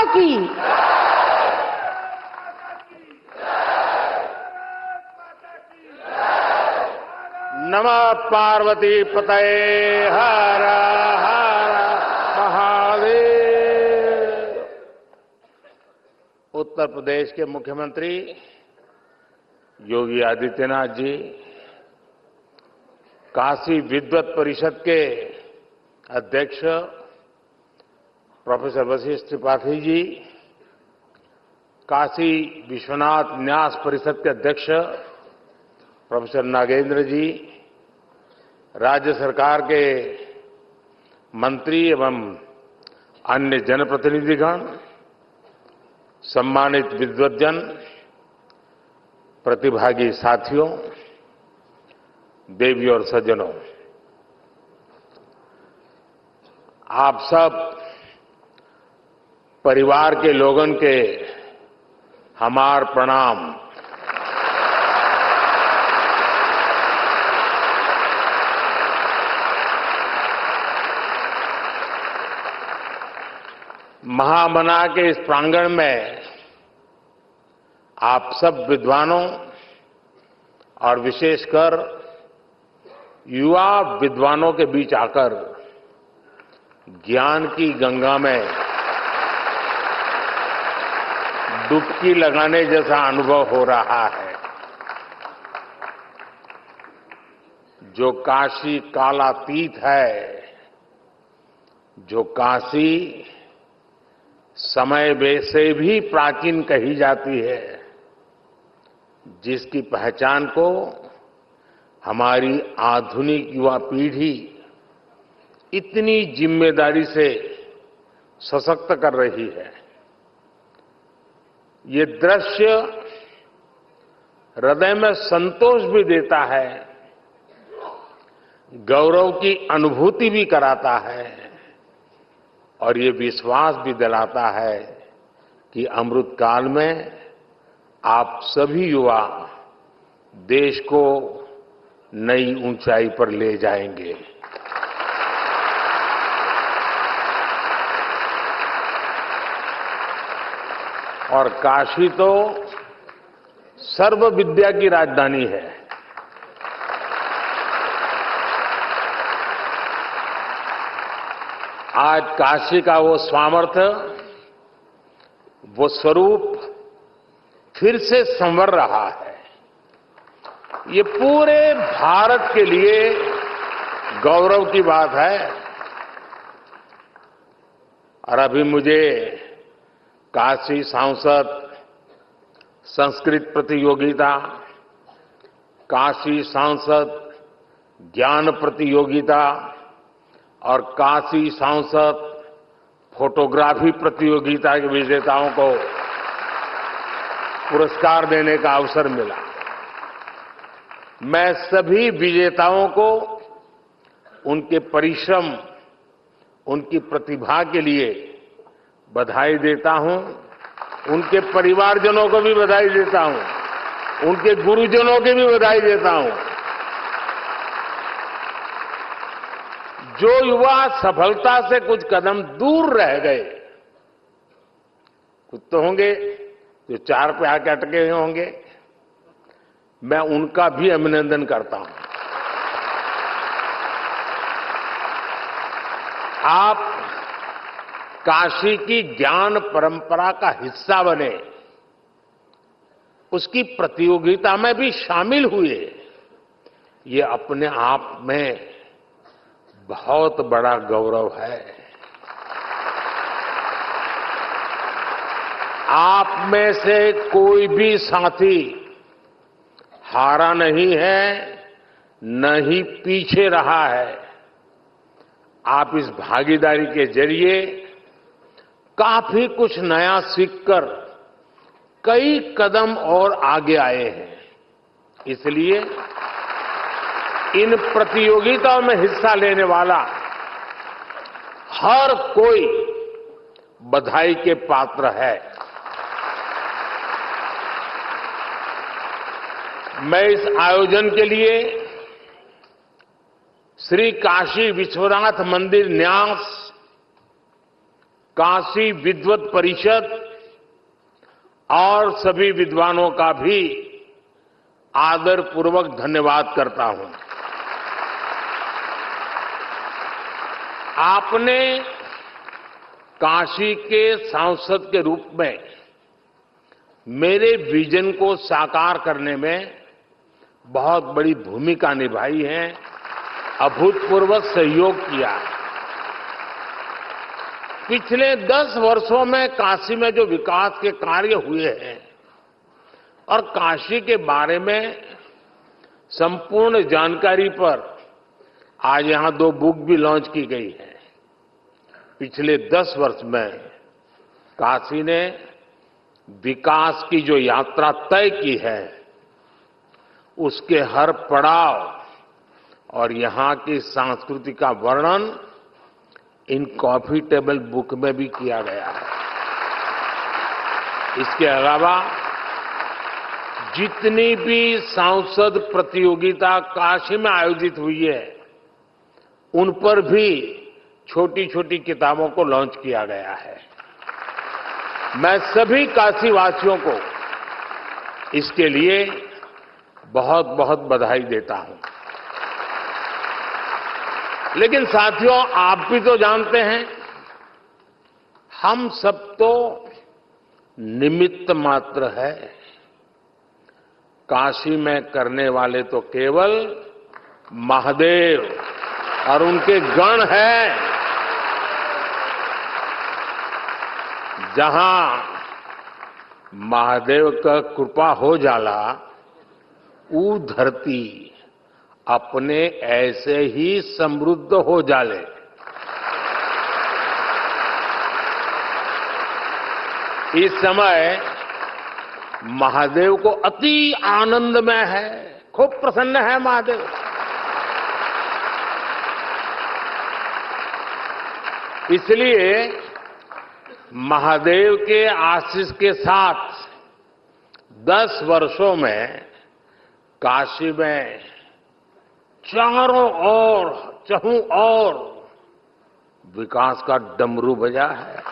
की। नमः पार्वती पतये हर हर महादेव। उत्तर प्रदेश के मुख्यमंत्री योगी आदित्यनाथ जी, काशी विद्वत परिषद के अध्यक्ष प्रोफेसर वशिष्ठ त्रिपाठी जी, काशी विश्वनाथ न्यास परिषद के अध्यक्ष प्रोफेसर नागेंद्र जी, राज्य सरकार के मंत्री एवं अन्य जनप्रतिनिधिगण, सम्मानित विद्वद्जन, प्रतिभागी साथियों, देवी और सज्जनों, आप सब परिवार के लोगन के हमार प्रणाम। महामना के इस प्रांगण में आप सब विद्वानों और विशेषकर युवा विद्वानों के बीच आकर ज्ञान की गंगा में डुबकी लगाने जैसा अनुभव हो रहा है। जो काशी कालातीत है, जो काशी समय से भी प्राचीन कही जाती है, जिसकी पहचान को हमारी आधुनिक युवा पीढ़ी इतनी जिम्मेदारी से सशक्त कर रही है, ये दृश्य हृदय में संतोष भी देता है, गौरव की अनुभूति भी कराता है और ये विश्वास भी दिलाता है कि अमृत काल में आप सभी युवा देश को नई ऊंचाई पर ले जाएंगे। और काशी तो सर्व विद्या की राजधानी है। आज काशी का वो सामर्थ्य, वो स्वरूप फिर से संवर रहा है। ये पूरे भारत के लिए गौरव की बात है। और अभी मुझे काशी सांसद संस्कृत प्रतियोगिता, काशी सांसद ज्ञान प्रतियोगिता और काशी सांसद फोटोग्राफी प्रतियोगिता के विजेताओं को पुरस्कार देने का अवसर मिला। मैं सभी विजेताओं को उनके परिश्रम, उनकी प्रतिभा के लिए बधाई देता हूं। उनके परिवारजनों को भी बधाई देता हूं, उनके गुरुजनों की भी बधाई देता हूं। जो युवा सफलता से कुछ कदम दूर रह गए, कुछ तो होंगे जो 4 पे आके अटके हुए होंगे, मैं उनका भी अभिनंदन करता हूं। आप काशी की ज्ञान परंपरा का हिस्सा बने, उसकी प्रतियोगिता में भी शामिल हुए, ये अपने आप में बहुत बड़ा गौरव है। आप में से कोई भी साथी हारा नहीं है, न ही पीछे रहा है। आप इस भागीदारी के जरिए काफी कुछ नया सीखकर कई कदम और आगे आए हैं। इसलिए इन प्रतियोगिताओं में हिस्सा लेने वाला हर कोई बधाई के पात्र है। मैं इस आयोजन के लिए श्री काशी विश्वनाथ मंदिर न्यास, काशी विद्वत परिषद और सभी विद्वानों का भी आदरपूर्वक धन्यवाद करता हूं। आपने काशी के सांसद के रूप में मेरे विजन को साकार करने में बहुत बड़ी भूमिका निभाई है, अभूतपूर्व सहयोग किया है। पिछले 10 वर्षों में काशी में जो विकास के कार्य हुए हैं और काशी के बारे में संपूर्ण जानकारी पर आज यहां 2 बुक भी लॉन्च की गई है। पिछले 10 वर्ष में काशी ने विकास की जो यात्रा तय की है, उसके हर पड़ाव और यहां की संस्कृति का वर्णन इन कॉफी टेबल बुक में भी किया गया है। इसके अलावा जितनी भी सांसद प्रतियोगिता काशी में आयोजित हुई है, उन पर भी छोटी छोटी किताबों को लॉन्च किया गया है। मैं सभी काशीवासियों को इसके लिए बहुत बहुत बधाई देता हूं। लेकिन साथियों, आप भी तो जानते हैं, हम सब तो निमित्त मात्र है। काशी में करने वाले तो केवल महादेव और उनके गण हैं। जहां महादेव का कृपा हो जाला, ऊ धरती अपने ऐसे ही समृद्ध हो जाले। इस समय महादेव को अति आनंद में है, खूब प्रसन्न है महादेव। इसलिए महादेव के आशीष के साथ 10 वर्षों में काशी में चारों ओर चहुं ओर विकास का डमरू बजा है।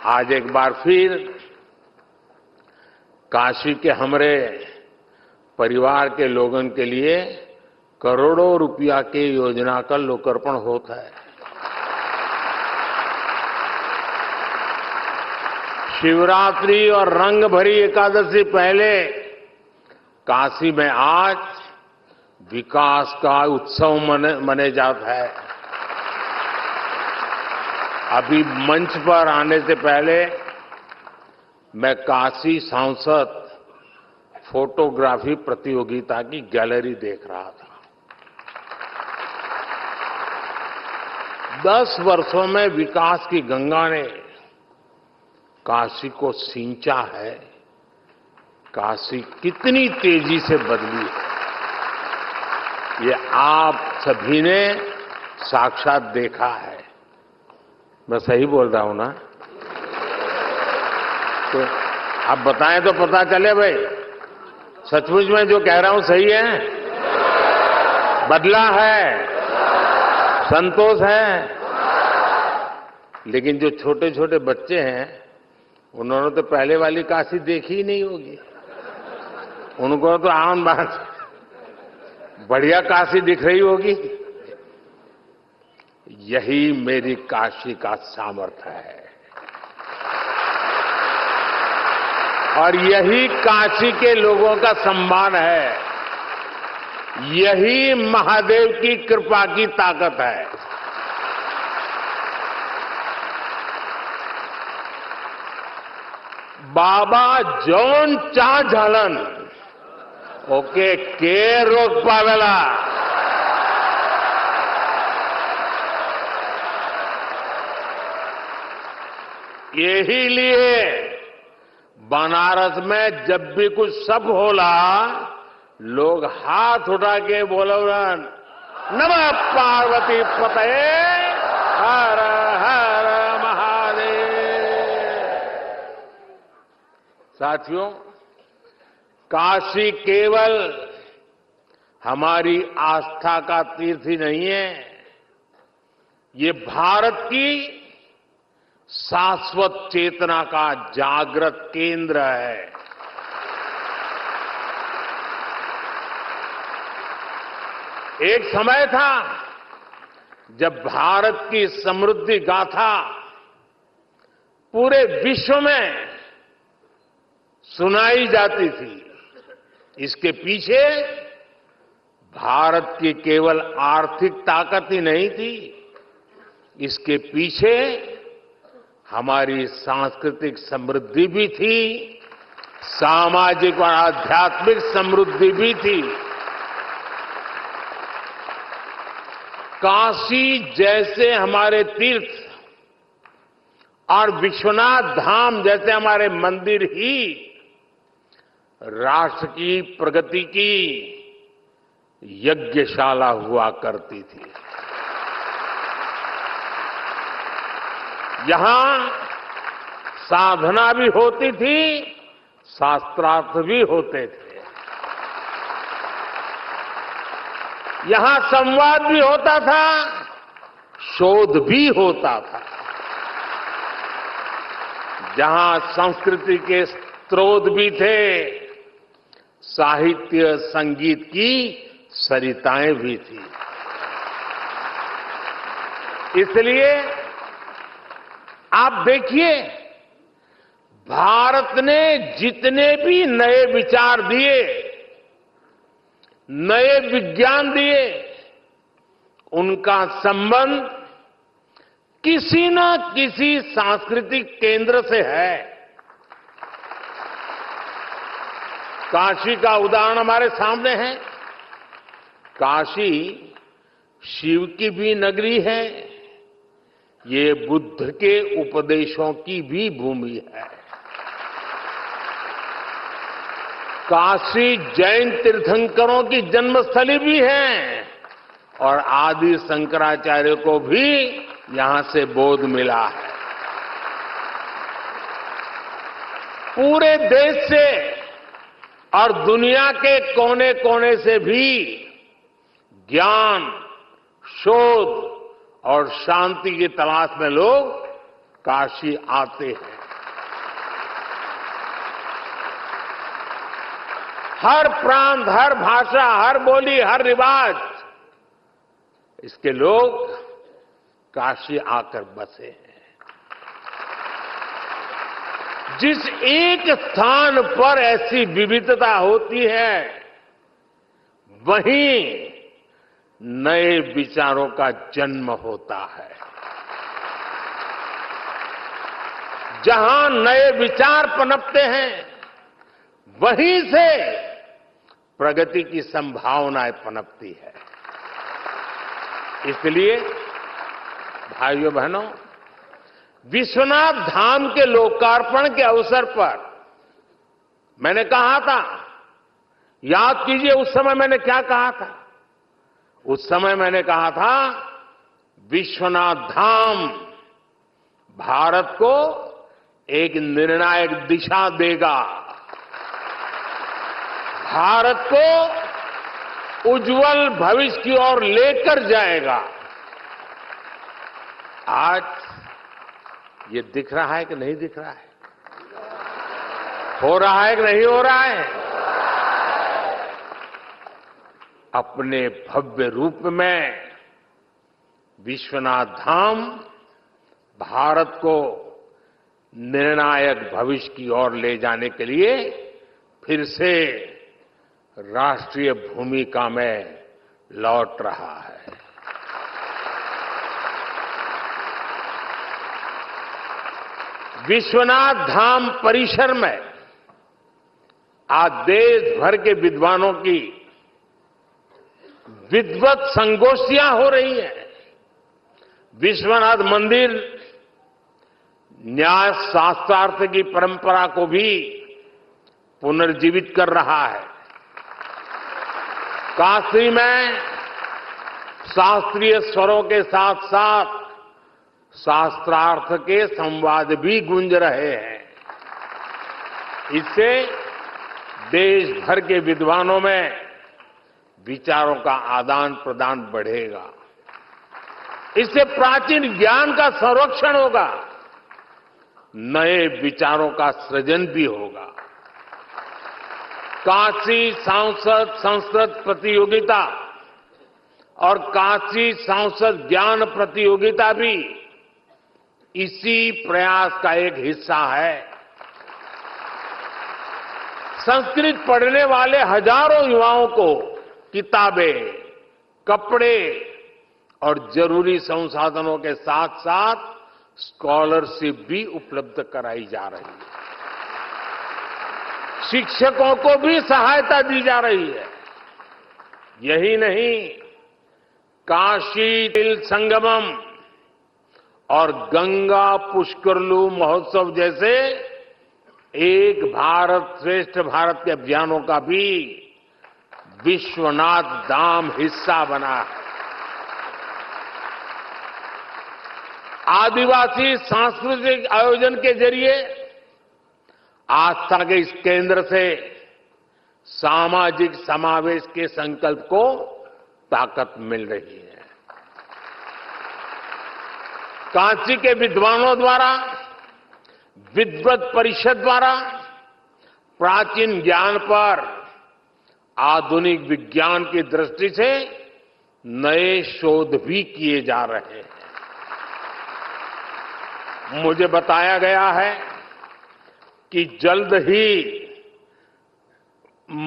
आज एक बार फिर काशी के हमारे परिवार के लोगों के लिए करोड़ों रुपया की योजना का लोकार्पण होता है। शिवरात्रि और रंग भरी एकादशी पहले काशी में आज विकास का उत्सव मने जाता है। अभी मंच पर आने से पहले मैं काशी सांसद फोटोग्राफी प्रतियोगिता की गैलरी देख रहा था। 10 वर्षों में विकास की गंगा ने काशी को सींचा है। काशी कितनी तेजी से बदली है, ये आप सभी ने साक्षात देखा है। मैं सही बोल रहा हूं ना? तो आप बताएं तो पता चले भाई, सचमुच में जो कह रहा हूं सही है? बदला है, संतोष है। लेकिन जो छोटे छोटे बच्चे हैं, उन्होंने तो पहले वाली काशी देखी ही नहीं होगी। उनको तो आम बात बढ़िया काशी दिख रही होगी। यही मेरी काशी का सामर्थ्य है और यही काशी के लोगों का सम्मान है। यही महादेव की कृपा की ताकत है। बाबा जौन चा झालन ओके के रोक पावेला। यही लिए बनारस में जब भी कुछ सब होला, लोग हाथ उठा के बोलन, नमः पार्वती पतये हर हर महादेव। साथियों, काशी केवल हमारी आस्था का तीर्थ ही नहीं है, ये भारत की शाश्वत चेतना का जागृत केंद्र है। एक समय था जब भारत की समृद्धि गाथा पूरे विश्व में सुनाई जाती थी। इसके पीछे भारत की केवल आर्थिक ताकत ही नहीं थी, इसके पीछे हमारी सांस्कृतिक समृद्धि भी थी, सामाजिक और आध्यात्मिक समृद्धि भी थी। काशी जैसे हमारे तीर्थ और विश्वनाथ धाम जैसे हमारे मंदिर ही राष्ट्र की प्रगति की यज्ञशाला हुआ करती थी। यहां साधना भी होती थी, शास्त्रार्थ भी होते थे। यहां संवाद भी होता था, शोध भी होता था। जहां संस्कृति के स्रोत भी थे, साहित्य संगीत की सरिताएं भी थी। इसलिए आप देखिए, भारत ने जितने भी नए विचार दिए, नए विज्ञान दिए, उनका संबंध किसी न किसी सांस्कृतिक केंद्र से है। काशी का उदाहरण हमारे सामने है। काशी शिव की भी नगरी है, ये बुद्ध के उपदेशों की भी भूमि है। काशी जैन तीर्थंकरों की जन्मस्थली भी है और आदि शंकराचार्य को भी यहां से बोध मिला है। पूरे देश से और दुनिया के कोने कोने से भी ज्ञान, शोध और शांति की तलाश में लोग काशी आते हैं। हर प्रांत, हर भाषा, हर बोली, हर रिवाज, इसके लोग काशी आकर बसे हैं। जिस एक स्थान पर ऐसी विविधता होती है, वहीं नए विचारों का जन्म होता है। जहां नए विचार पनपते हैं, वहीं से प्रगति की संभावनाएं पनपती है। इसलिए भाइयों बहनों, विश्वनाथ धाम के लोकार्पण के अवसर पर मैंने कहा था, याद कीजिए उस समय मैंने क्या कहा था। उस समय मैंने कहा था, विश्वनाथ धाम भारत को एक निर्णायक दिशा देगा, भारत को उज्जवल भविष्य की ओर लेकर जाएगा। आज ये दिख रहा है कि नहीं दिख रहा है? हो रहा है कि नहीं हो रहा है? अपने भव्य रूप में विश्वनाथ धाम भारत को निर्णायक भविष्य की ओर ले जाने के लिए फिर से राष्ट्रीय भूमिका में लौट रहा है। विश्वनाथ धाम परिसर में आज देश भर के विद्वानों की विद्वत संगोष्ठियां हो रही हैं। विश्वनाथ मंदिर न्याय शास्त्रार्थ की परंपरा को भी पुनर्जीवित कर रहा है। काशी में शास्त्रीय स्वरों के साथ साथ शास्त्रार्थ के संवाद भी गूंज रहे हैं। इससे देश भर के विद्वानों में विचारों का आदान प्रदान बढ़ेगा। इससे प्राचीन ज्ञान का संरक्षण होगा, नए विचारों का सृजन भी होगा। काशी सांसद संस्कृत प्रतियोगिता और काशी सांसद ज्ञान प्रतियोगिता भी इसी प्रयास का एक हिस्सा है। संस्कृत पढ़ने वाले हजारों युवाओं को किताबें, कपड़े और जरूरी संसाधनों के साथ साथ स्कॉलरशिप भी उपलब्ध कराई जा रही है। शिक्षकों को भी सहायता दी जा रही है। यही नहीं, काशी तिल संगमम और गंगा पुष्करलू महोत्सव जैसे एक भारत श्रेष्ठ भारत के अभियानों का भी विश्वनाथ धाम हिस्सा बना है। आदिवासी सांस्कृतिक आयोजन के जरिए आस्था के इस केंद्र से सामाजिक समावेश के संकल्प को ताकत मिल रही है। काशी के विद्वानों द्वारा, विद्वत परिषद द्वारा प्राचीन ज्ञान पर आधुनिक विज्ञान की दृष्टि से नए शोध भी किए जा रहे हैं। मुझे बताया गया है कि जल्द ही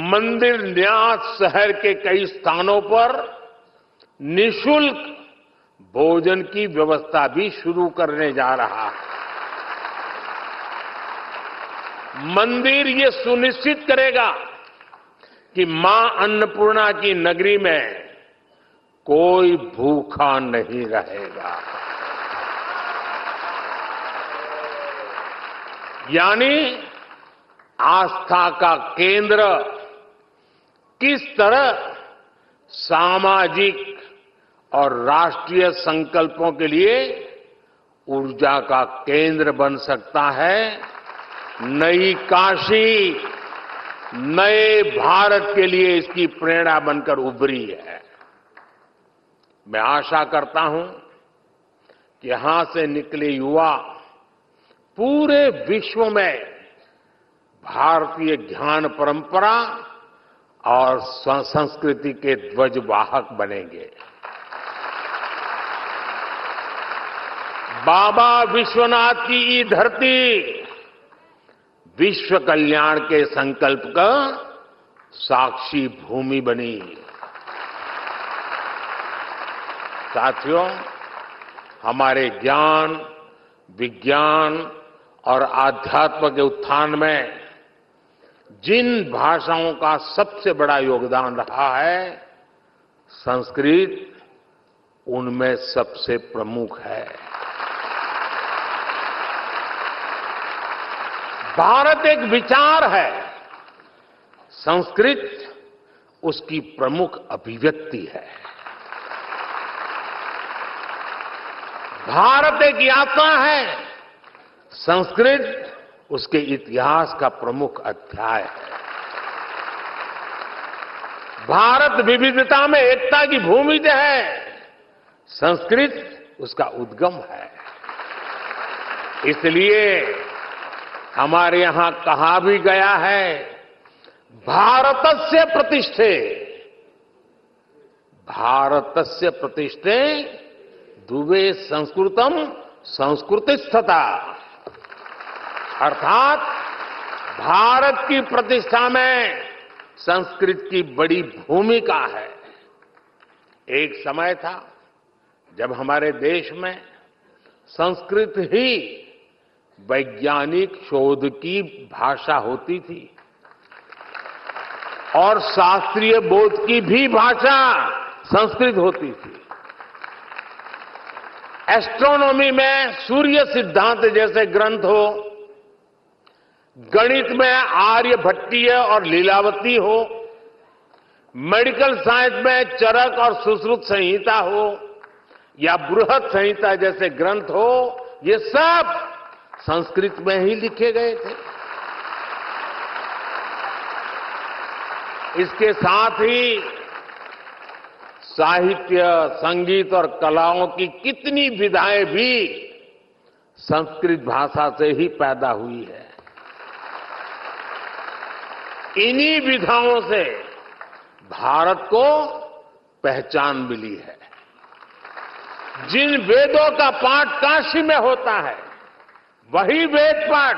मंदिर न्यास शहर के कई स्थानों पर निःशुल्क भोजन की व्यवस्था भी शुरू करने जा रहा है। मंदिर ये सुनिश्चित करेगा कि मां अन्नपूर्णा की नगरी में कोई भूखा नहीं रहेगा। यानी आस्था का केंद्र किस तरह सामाजिक और राष्ट्रीय संकल्पों के लिए ऊर्जा का केंद्र बन सकता है। नई काशी नए भारत के लिए इसकी प्रेरणा बनकर उभरी है। मैं आशा करता हूं कि यहां से निकले युवा पूरे विश्व में भारतीय ज्ञान परंपरा और संस्कृति के ध्वजवाहक बनेंगे। बाबा विश्वनाथ की ये धरती विश्व कल्याण के संकल्प का साक्षी भूमि बनी। साथियों, हमारे ज्ञान, विज्ञान और आध्यात्म के उत्थान में जिन भाषाओं का सबसे बड़ा योगदान रहा है, संस्कृत उनमें सबसे प्रमुख है। भारत एक विचार है, संस्कृत उसकी प्रमुख अभिव्यक्ति है। भारत एक यात्रा है, संस्कृत उसके इतिहास का प्रमुख अध्याय है। भारत विविधता में एकता की भूमि है, संस्कृत उसका उद्गम है। इसलिए हमारे यहां कहा भी गया है, भारतस्य प्रतिष्ठे, भारतस्य प्रतिष्ठे दुवे संस्कृतम संस्कृतिस्थता, अर्थात भारत की प्रतिष्ठा में संस्कृत की बड़ी भूमिका है। एक समय था जब हमारे देश में संस्कृत ही वैज्ञानिक शोध की भाषा होती थी और शास्त्रीय बोध की भी भाषा संस्कृत होती थी। एस्ट्रोनॉमी में सूर्य सिद्धांत जैसे ग्रंथ हो, गणित में आर्यभट्टीय और लीलावती हो, मेडिकल साइंस में चरक और सुश्रुत संहिता हो या बृहत संहिता जैसे ग्रंथ हो, ये सब संस्कृत में ही लिखे गए थे। इसके साथ ही साहित्य, संगीत और कलाओं की कितनी विधाएं भी संस्कृत भाषा से ही पैदा हुई है। इन्हीं विधाओं से भारत को पहचान मिली है। जिन वेदों का पाठ काशी में होता है, वही वेद पाठ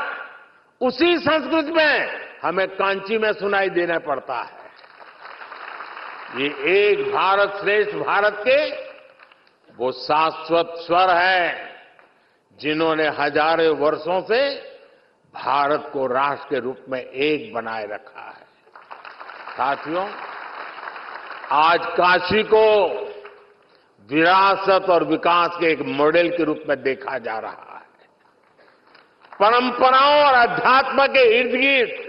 उसी संस्कृत में हमें कांची में सुनाई देना पड़ता है। ये एक भारत श्रेष्ठ भारत के वो शाश्वत स्वर हैं जिन्होंने हजारों वर्षों से भारत को राष्ट्र के रूप में एक बनाए रखा है। साथियों, आज काशी को विरासत और विकास के एक मॉडल के रूप में देखा जा रहा है। परंपराओं और अध्यात्म के इर्द गिर्द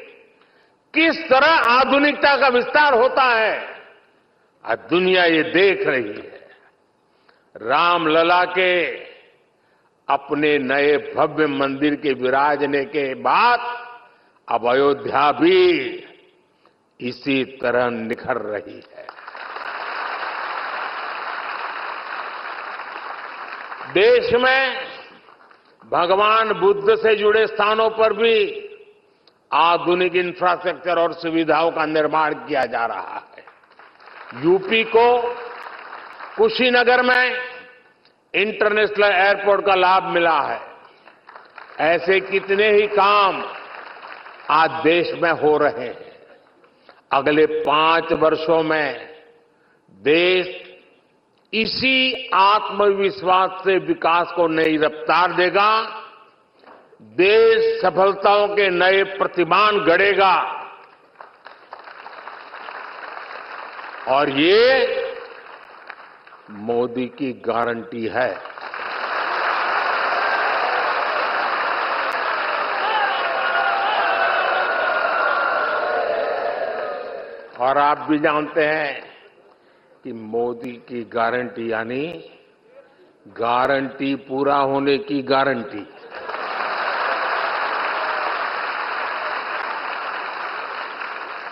किस तरह आधुनिकता का विस्तार होता है, आज दुनिया ये देख रही है। रामलला के अपने नए भव्य मंदिर के विराजने के बाद अब अयोध्या भी इसी तरह निखर रही है। देश में भगवान बुद्ध से जुड़े स्थानों पर भी आधुनिक इंफ्रास्ट्रक्चर और सुविधाओं का निर्माण किया जा रहा है। यूपी को कुशीनगर में इंटरनेशनल एयरपोर्ट का लाभ मिला है। ऐसे कितने ही काम आज देश में हो रहे हैं। अगले 5 वर्षों में देश इसी आत्मविश्वास से विकास को नई रफ्तार देगा। देश सफलताओं के नए प्रतिमान गढ़ेगा और ये मोदी की गारंटी है। और आप भी जानते हैं कि मोदी की गारंटी यानी गारंटी पूरा होने की गारंटी।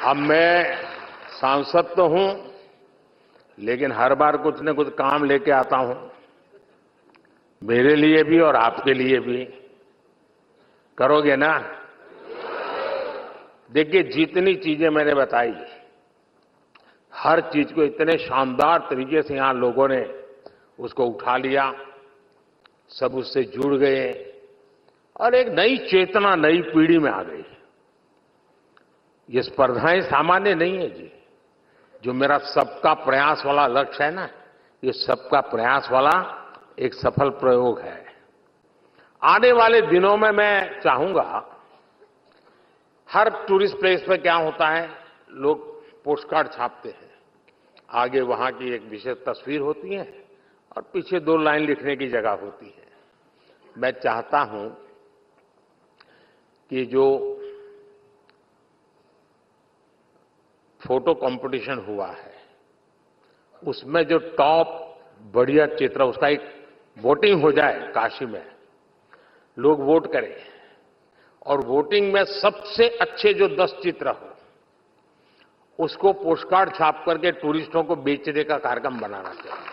अब मैं सांसद तो हूं, लेकिन हर बार कुछ न कुछ काम लेके आता हूं, मेरे लिए भी और आपके लिए भी। करोगे ना? देखिए, जितनी चीजें मैंने बताई, हर चीज को इतने शानदार तरीके से यहां लोगों ने उसको उठा लिया, सब उससे जुड़ गए और एक नई चेतना नई पीढ़ी में आ गई। ये स्पर्धाएं सामान्य नहीं है जी। जो मेरा सबका प्रयास वाला लक्ष्य है ना, ये सबका प्रयास वाला एक सफल प्रयोग है। आने वाले दिनों में मैं चाहूंगा, हर टूरिस्ट प्लेस पे क्या होता है, लोग पोस्ट कार्ड छापते हैं। आगे वहां की एक विशेष तस्वीर होती है और पीछे 2 लाइन लिखने की जगह होती है। मैं चाहता हूं कि जो फोटो कंपटीशन हुआ है, उसमें जो टॉप बढ़िया चित्र, उसका एक वोटिंग हो जाए काशी में, लोग वोट करें और वोटिंग में सबसे अच्छे जो 10 चित्र हो उसको पोस्टकार्ड छाप करके टूरिस्टों को बेचने का कार्यक्रम बनाना चाहिए।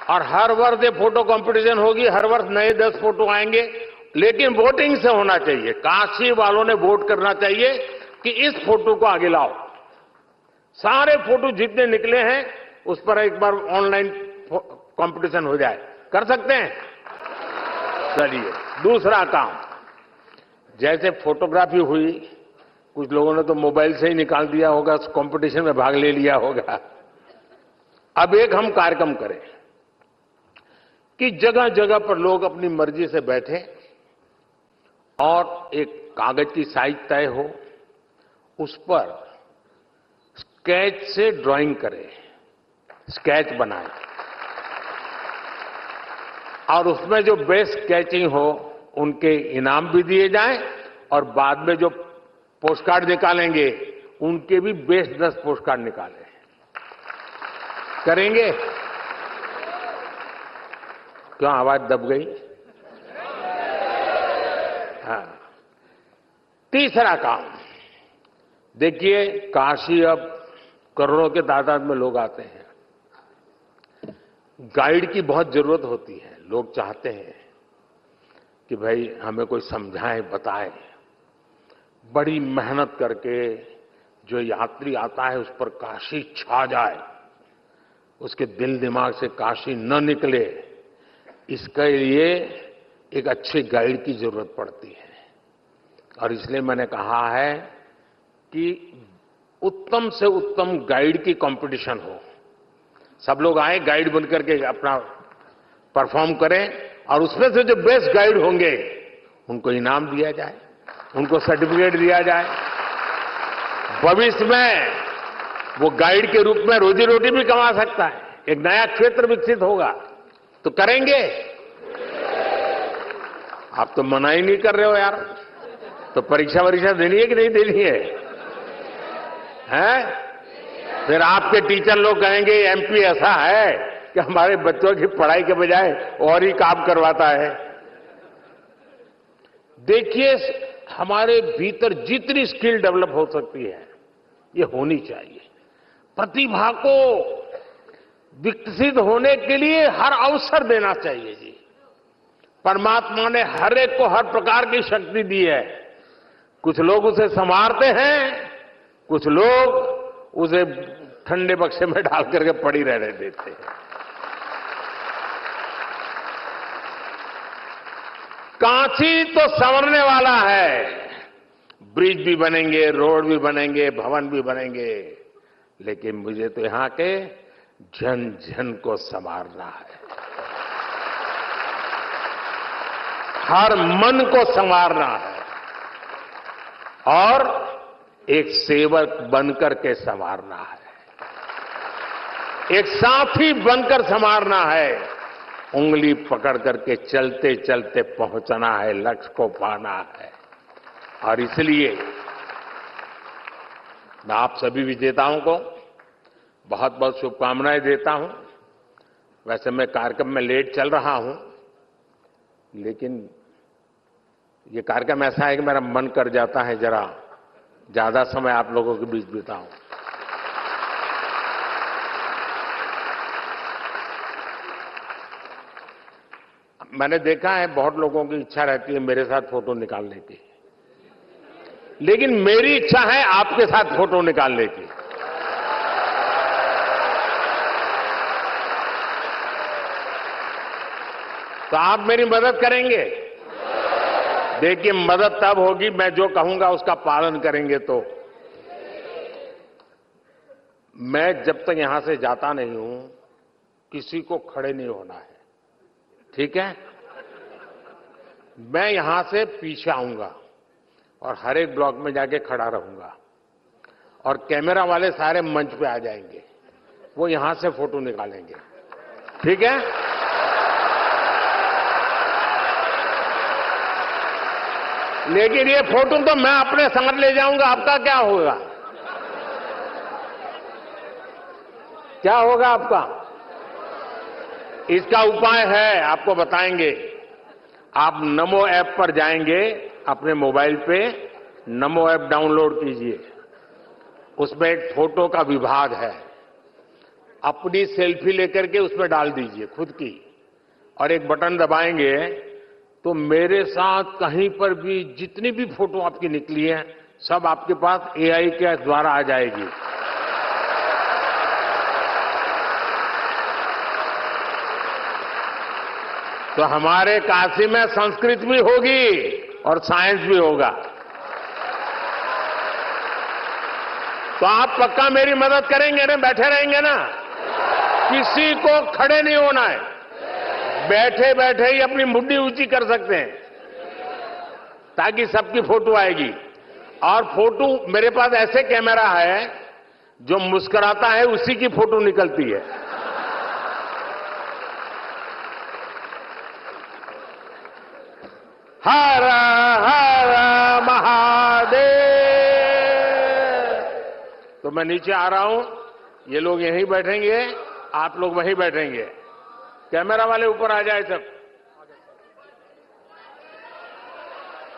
और हर वर्ष ये फोटो कंपटीशन होगी, हर वर्ष नए 10 फोटो आएंगे, लेकिन वोटिंग से होना चाहिए। काशी वालों ने वोट करना चाहिए कि इस फोटो को आगे लाओ। सारे फोटो जितने निकले हैं उस पर एक बार ऑनलाइन कंपटीशन हो जाए। कर सकते हैं? चलिए, दूसरा काम, जैसे फोटोग्राफी हुई, कुछ लोगों ने तो मोबाइल से ही निकाल दिया होगा, कंपटीशन में भाग ले लिया होगा। अब एक हम कार्यक्रम करें कि जगह जगह पर लोग अपनी मर्जी से बैठे और एक कागज की साइज तय हो, उस पर स्केच से ड्राइंग करें, स्केच बनाएं और उसमें जो बेस्ट स्केचिंग हो उनके इनाम भी दिए जाएं और बाद में जो पोस्टकार्ड निकालेंगे उनके भी बेस्ट 10 पोस्टकार्ड निकालें। करेंगे? क्यों आवाज दब गई? हाँ। तीसरा काम, देखिए, काशी अब करोड़ों के तादाद में लोग आते हैं। गाइड की बहुत जरूरत होती है। लोग चाहते हैं कि भाई हमें कोई समझाए, बताए। बड़ी मेहनत करके जो यात्री आता है उस पर काशी छा जाए, उसके दिल दिमाग से काशी न निकले, इसके लिए एक अच्छे गाइड की जरूरत पड़ती है। और इसलिए मैंने कहा है कि उत्तम से उत्तम गाइड की कंपटीशन हो। सब लोग आए, गाइड बनकर के अपना परफॉर्म करें और उसमें से जो बेस्ट गाइड होंगे उनको इनाम दिया जाए, उनको सर्टिफिकेट दिया जाए। भविष्य में वो गाइड के रूप में रोजी रोटी भी कमा सकता है, एक नया क्षेत्र विकसित होगा। तो करेंगे? आप तो मना ही नहीं कर रहे हो यार। तो परीक्षा वरीक्षा देनी है कि नहीं देनी है? हैं? फिर आपके टीचर लोग कहेंगे एमपी ऐसा है कि हमारे बच्चों की पढ़ाई के बजाय और ही काम करवाता है। देखिए, हमारे भीतर जितनी स्किल डेवलप हो सकती है ये होनी चाहिए। प्रतिभा को विकसित होने के लिए हर अवसर देना चाहिए जी। परमात्मा ने हर एक को हर प्रकार की शक्ति दी है। कुछ लोग उसे संवारते हैं, कुछ लोग उसे ठंडे बक्से में डाल करके पड़ी रहने देते हैं। काशी तो संवरने वाला है। ब्रिज भी बनेंगे, रोड भी बनेंगे, भवन भी बनेंगे, लेकिन मुझे तो यहां के जन जन को संवारना है। हर मन को संवारना है और एक सेवक बनकर के संवारना है, एक साथी बनकर संवारना है। उंगली पकड़ करके चलते चलते पहुंचना है, लक्ष्य को पाना है। और इसलिए मैं आप सभी विजेताओं को बहुत बहुत शुभकामनाएं देता हूं। वैसे मैं कार्यक्रम में लेट चल रहा हूं, लेकिन ये कार्यक्रम ऐसा है कि मेरा मन कर जाता है जरा ज्यादा समय आप लोगों के बीच बिताऊं। मैंने देखा है बहुत लोगों की इच्छा रहती है मेरे साथ फोटो निकालने की, लेकिन मेरी इच्छा है आपके साथ फोटो निकालने की। तो आप मेरी मदद करेंगे? देखिए, मदद तब होगी मैं जो कहूंगा उसका पालन करेंगे। तो मैं जब तक यहां से जाता नहीं हूं किसी को खड़े नहीं होना है, ठीक है? मैं यहां से पीछे आऊंगा और हर एक ब्लॉक में जाके खड़ा रहूंगा और कैमरा वाले सारे मंच पे आ जाएंगे, वो यहां से फोटो निकालेंगे, ठीक है? लेकिन ये फोटो तो मैं अपने साथ ले जाऊंगा, आपका क्या होगा? क्या होगा आपका? इसका उपाय है, आपको बताएंगे। आप नमो ऐप पर जाएंगे, अपने मोबाइल पे नमो ऐप डाउनलोड कीजिए। उसमें एक फोटो का विभाग है, अपनी सेल्फी लेकर के उसमें डाल दीजिए खुद की, और एक बटन दबाएंगे तो मेरे साथ कहीं पर भी जितनी भी फोटो आपकी निकली है सब आपके पास एआई के द्वारा आ जाएगी। तो हमारे काशी में संस्कृत भी होगी और साइंस भी होगा। तो आप पक्का मेरी मदद करेंगे ना? बैठे रहेंगे ना? किसी को खड़े नहीं होना है, बैठे बैठे ही अपनी मुट्ठी ऊंची कर सकते हैं ताकि सबकी फोटो आएगी। और फोटो मेरे पास ऐसे कैमरा है जो मुस्कुराता है उसी की फोटो निकलती है। हर हर महादेव। तो मैं नीचे आ रहा हूं, ये लोग यहीं बैठेंगे, आप लोग वहीं बैठेंगे। कैमरा वाले ऊपर आ जाए सब।